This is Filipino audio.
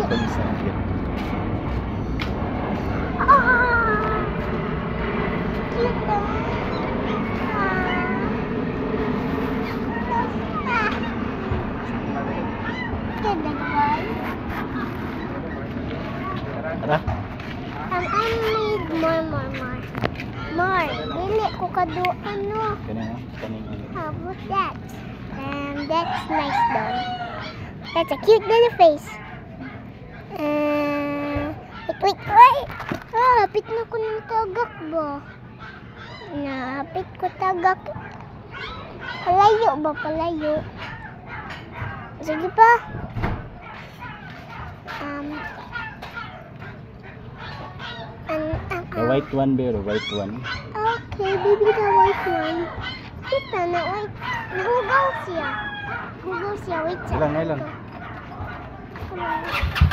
Pag isa lang yan. Cute naman. Ganda naman. Tara. I need more. Dili ko kadu ano. Kanina. How about that? And that's nice though. That's a cute little face. Wait. Hapit na ko ng tagak ba? Hapit ko tagak. Palayo. Sige pa. The white one, Bero. White one. Okay, baby, the white one. Kita na white. Nahugaw siya. Wait, Ilang. Come on.